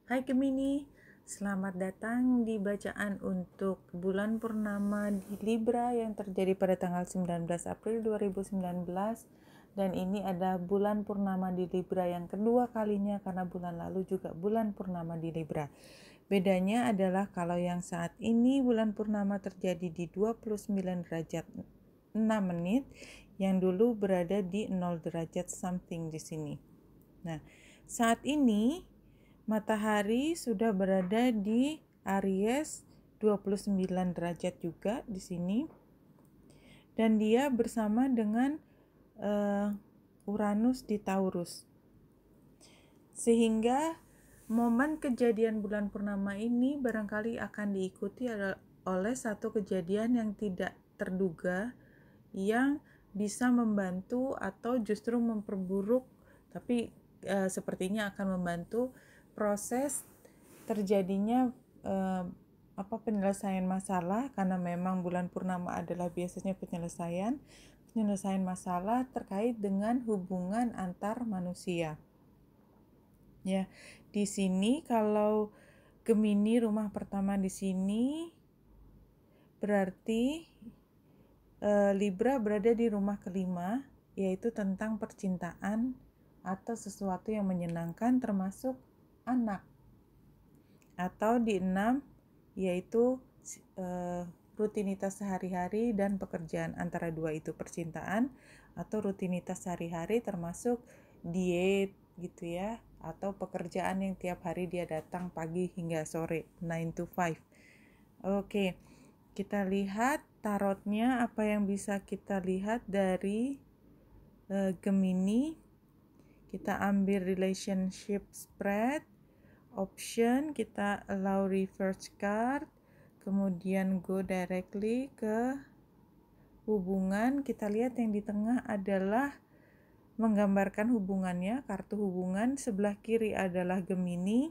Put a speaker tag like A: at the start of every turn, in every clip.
A: Hai Gemini, selamat datang di bacaan untuk bulan purnama di Libra yang terjadi pada tanggal 19 April 2019. Dan ini ada bulan purnama di Libra yang kedua kalinya karena bulan lalu juga bulan purnama di Libra. Bedanya adalah kalau yang saat ini bulan purnama terjadi di 29 derajat 6 menit, yang dulu berada di 0 derajat something di sini. Nah, saat ini matahari sudah berada di Aries 29 derajat juga di sini, dan dia bersama dengan Uranus di Taurus. Sehingga momen kejadian bulan purnama ini barangkali akan diikuti oleh satu kejadian yang tidak terduga yang bisa membantu atau justru memperburuk, tapi sepertinya akan membantu proses terjadinya penyelesaian masalah, karena memang bulan purnama adalah biasanya penyelesaian masalah terkait dengan hubungan antar manusia. Ya, di sini kalau Gemini rumah pertama di sini berarti Libra berada di rumah kelima, yaitu tentang percintaan atau sesuatu yang menyenangkan termasuk anak. Atau di 6 yaitu rutinitas sehari-hari dan pekerjaan. Antara dua itu percintaan atau rutinitas sehari-hari termasuk diet gitu ya, atau pekerjaan yang tiap hari dia datang pagi hingga sore, 9 to 5. Oke, kita lihat tarotnya, apa yang bisa kita lihat dari Gemini. Kita ambil relationship spread, option, kita allow reverse card, kemudian go directly ke hubungan. Kita lihat yang di tengah adalah menggambarkan hubungannya, kartu hubungan. Sebelah kiri adalah Gemini,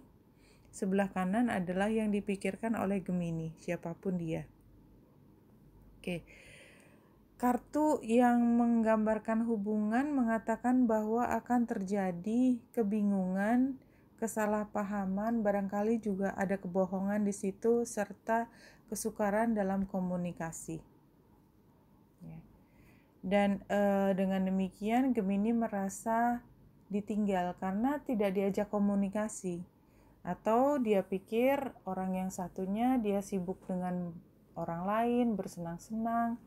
A: sebelah kanan adalah yang dipikirkan oleh Gemini, siapapun dia. Oke. Kartu yang menggambarkan hubungan mengatakan bahwa akan terjadi kebingungan, kesalahpahaman, barangkali juga ada kebohongan di situ, serta kesukaran dalam komunikasi. Ya. Dan dengan demikian Gemini merasa ditinggal karena tidak diajak komunikasi, atau dia pikir orang yang satunya dia sibuk dengan orang lain, bersenang-senang,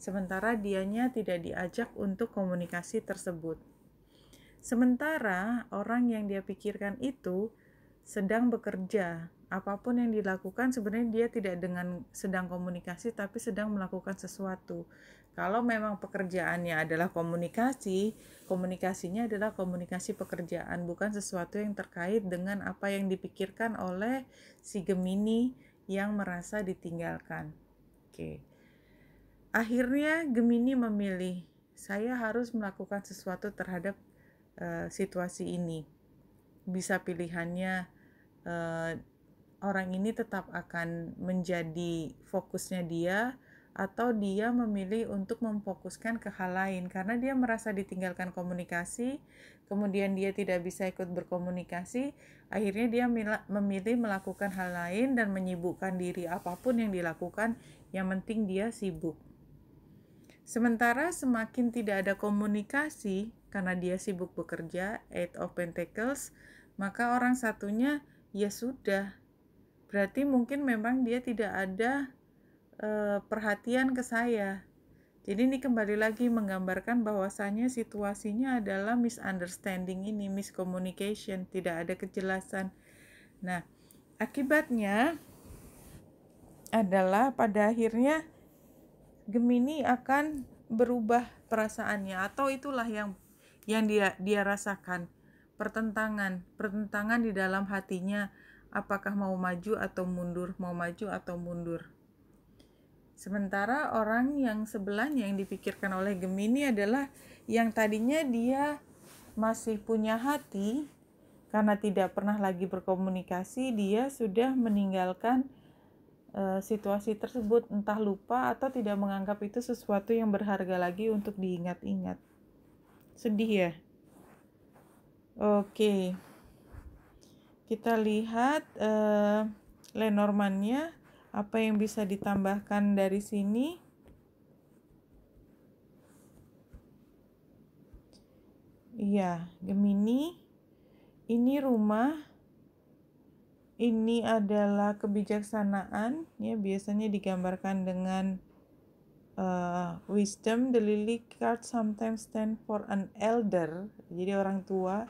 A: sementara dianya tidak diajak untuk komunikasi tersebut. Sementara orang yang dia pikirkan itu sedang bekerja. Apapun yang dilakukan sebenarnya dia tidak dengan sedang komunikasi, tapi sedang melakukan sesuatu. Kalau memang pekerjaannya adalah komunikasi, komunikasinya adalah komunikasi pekerjaan, bukan sesuatu yang terkait dengan apa yang dipikirkan oleh si Gemini yang merasa ditinggalkan. Oke. Akhirnya Gemini memilih, saya harus melakukan sesuatu terhadap situasi ini. Bisa pilihannya orang ini tetap akan menjadi fokusnya dia, atau dia memilih untuk memfokuskan ke hal lain karena dia merasa ditinggalkan komunikasi, kemudian dia tidak bisa ikut berkomunikasi, akhirnya dia memilih melakukan hal lain dan menyibukkan diri. Apapun yang dilakukan, yang penting dia sibuk. Sementara semakin tidak ada komunikasi karena dia sibuk bekerja, Eight of Pentacles, maka orang satunya ya sudah, berarti mungkin memang dia tidak ada perhatian ke saya. Jadi ini kembali lagi menggambarkan bahwasanya situasinya adalah misunderstanding ini, miscommunication, tidak ada kejelasan. Nah, akibatnya adalah pada akhirnya Gemini akan berubah perasaannya, atau itulah yang dia rasakan, pertentangan di dalam hatinya, apakah mau maju atau mundur, mau maju atau mundur. Sementara orang yang sebelahnya yang dipikirkan oleh Gemini adalah yang tadinya dia masih punya hati, karena tidak pernah lagi berkomunikasi, dia sudah meninggalkan situasi tersebut, entah lupa atau tidak menganggap itu sesuatu yang berharga lagi untuk diingat-ingat. Sedih ya? Oke. Kita lihat Lenormand-nya, apa yang bisa ditambahkan dari sini. Iya, Gemini, ini rumah, ini adalah kebijaksanaan, ya biasanya digambarkan dengan wisdom. The lily card sometimes stand for an elder, jadi orang tua,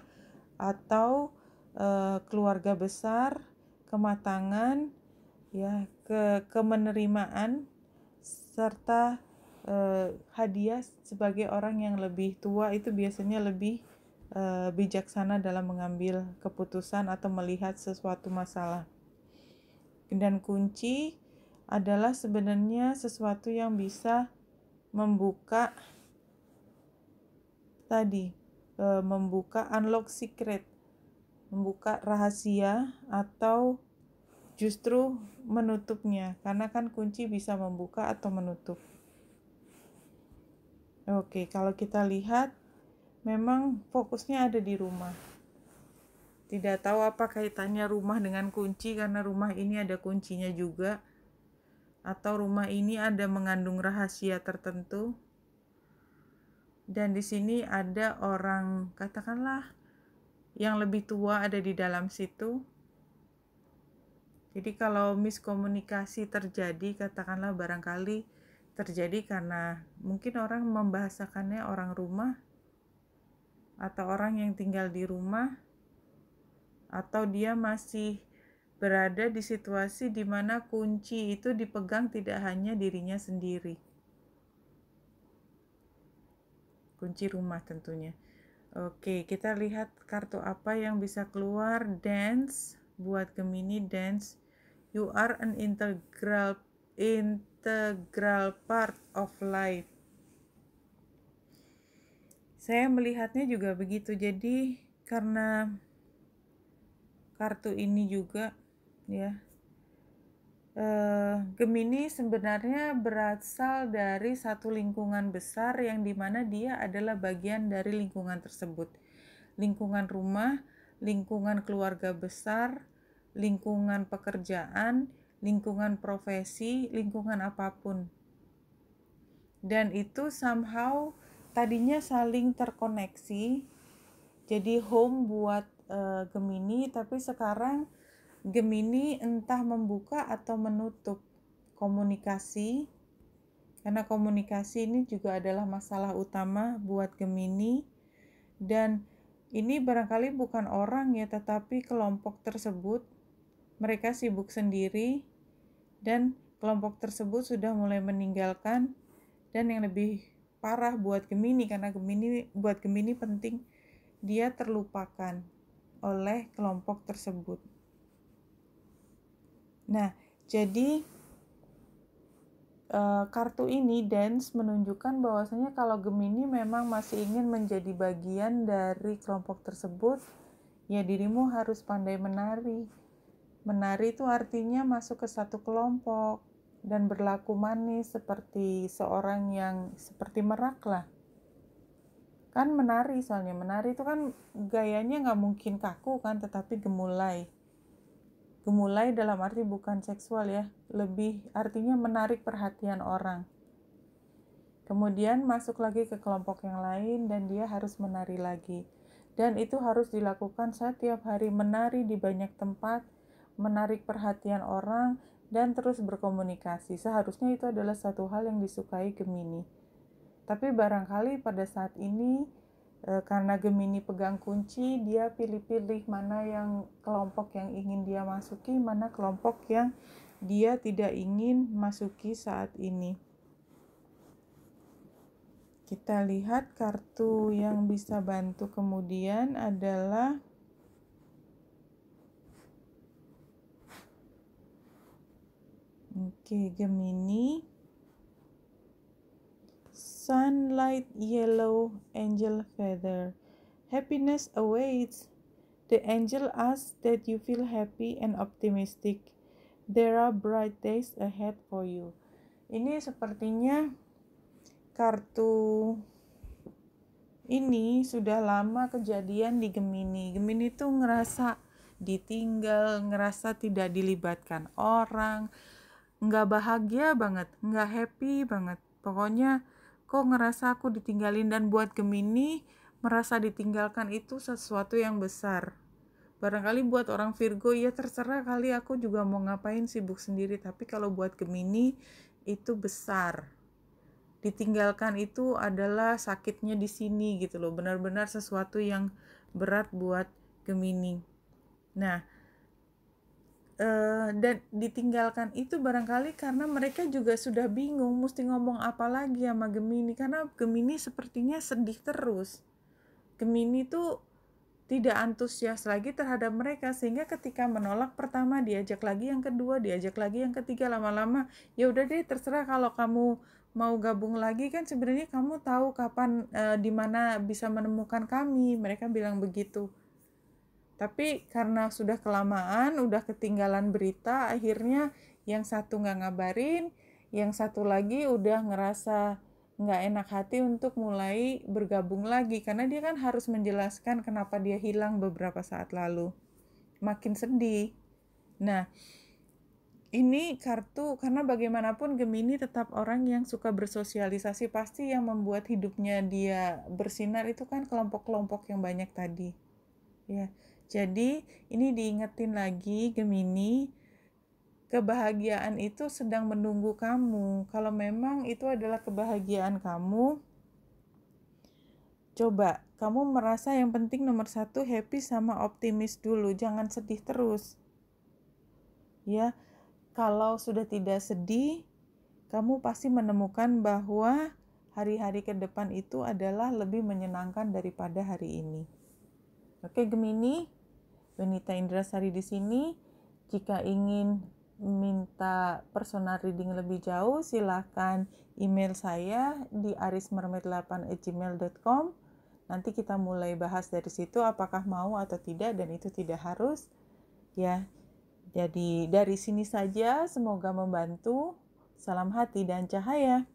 A: atau keluarga besar, kematangan, ya, kemenerimaan, serta hadiah sebagai orang yang lebih tua itu biasanya lebih bijaksana dalam mengambil keputusan atau melihat sesuatu masalah. Dan kunci adalah sebenarnya sesuatu yang bisa membuka membuka unlock secret, membuka rahasia, atau justru menutupnya, karena kan kunci bisa membuka atau menutup. Oke, kalau kita lihat memang fokusnya ada di rumah. Tidak tahu apa kaitannya rumah dengan kunci, karena rumah ini ada kuncinya juga, atau rumah ini ada mengandung rahasia tertentu. Dan di sini ada orang, katakanlah yang lebih tua ada di dalam situ. Jadi kalau miskomunikasi terjadi, katakanlah barangkali terjadi karena mungkin orang membahasakannya orang rumah, atau orang yang tinggal di rumah, atau dia masih berada di situasi di mana kunci itu dipegang tidak hanya dirinya sendiri. Kunci rumah tentunya. Oke, kita lihat kartu apa yang bisa keluar. Dance, buat Gemini, dance. You are an integral part of life. Saya melihatnya juga begitu. Jadi karena kartu ini juga, ya, Gemini sebenarnya berasal dari satu lingkungan besar yang dimana dia adalah bagian dari lingkungan tersebut. Lingkungan rumah, lingkungan keluarga besar, lingkungan pekerjaan, lingkungan profesi, lingkungan apapun. Dan itu somehow tadinya saling terkoneksi, jadi home buat Gemini, tapi sekarang Gemini entah membuka atau menutup komunikasi, karena komunikasi ini juga adalah masalah utama buat Gemini. Dan ini barangkali bukan orang ya, tetapi kelompok tersebut, mereka sibuk sendiri, dan kelompok tersebut sudah mulai meninggalkan. Dan yang lebih parah buat Gemini, karena buat Gemini penting, dia terlupakan oleh kelompok tersebut. Nah, jadi kartu ini dance menunjukkan bahwasanya kalau Gemini memang masih ingin menjadi bagian dari kelompok tersebut, ya dirimu harus pandai menari. Menari itu artinya masuk ke satu kelompok dan berlaku manis seperti seorang yang seperti Merak lah. Kan menari, soalnya menari itu kan gayanya nggak mungkin kaku kan, tetapi gemulai. Gemulai dalam arti bukan seksual ya, lebih artinya menarik perhatian orang. Kemudian masuk lagi ke kelompok yang lain dan dia harus menari lagi. Dan itu harus dilakukan setiap hari, menari di banyak tempat, menarik perhatian orang, dan terus berkomunikasi. Seharusnya itu adalah satu hal yang disukai Gemini. Tapi barangkali pada saat ini karena Gemini pegang kunci, dia pilih-pilih mana yang kelompok yang ingin dia masuki, mana kelompok yang dia tidak ingin masuki saat ini. Kita lihat kartu yang bisa bantu kemudian adalah Gemini, Sunlight Yellow Angel Feather. Happiness awaits. The angel asks that you feel happy and optimistic. There are bright days ahead for you. Ini sepertinya kartu ini sudah lama kejadian di Gemini. Gemini tuh ngerasa ditinggal, ngerasa tidak dilibatkan orang, nggak bahagia banget, nggak happy banget. Pokoknya kok ngerasa aku ditinggalin. Dan buat Gemini, merasa ditinggalkan itu sesuatu yang besar. Barangkali buat orang Virgo, ya terserah kali, aku juga mau ngapain, sibuk sendiri. Tapi kalau buat Gemini, itu besar. Ditinggalkan itu adalah sakitnya di sini gitu loh. Benar-benar sesuatu yang berat buat Gemini. Nah, dan ditinggalkan itu barangkali karena mereka juga sudah bingung mesti ngomong apa lagi sama Gemini. Karena Gemini sepertinya sedih terus. Gemini tuh tidak antusias lagi terhadap mereka, sehingga ketika menolak pertama, diajak lagi yang kedua, diajak lagi yang ketiga, lama-lama ya udah deh, terserah, kalau kamu mau gabung lagi kan sebenarnya kamu tahu kapan di mana bisa menemukan kami, mereka bilang begitu. Tapi karena sudah kelamaan, udah ketinggalan berita, akhirnya yang satu nggak ngabarin, yang satu lagi udah ngerasa nggak enak hati untuk mulai bergabung lagi, karena dia kan harus menjelaskan kenapa dia hilang beberapa saat lalu. Makin sedih. Nah, ini kartu, karena bagaimanapun Gemini tetap orang yang suka bersosialisasi. Pasti yang membuat hidupnya dia bersinar itu kan kelompok-kelompok yang banyak tadi. Ya, jadi ini diingetin lagi Gemini, kebahagiaan itu sedang menunggu kamu. Kalau memang itu adalah kebahagiaan kamu, coba kamu merasa yang penting nomor satu happy sama optimis dulu, jangan sedih terus. Ya, kalau sudah tidak sedih, kamu pasti menemukan bahwa hari-hari ke depan itu adalah lebih menyenangkan daripada hari ini. Oke Gemini, Benita Indrasari di sini. Jika ingin minta personal reading lebih jauh, silahkan email saya di arismermaid8@gmail.com. Nanti kita mulai bahas dari situ apakah mau atau tidak, dan itu tidak harus. Ya, jadi dari sini saja, semoga membantu. Salam hati dan cahaya.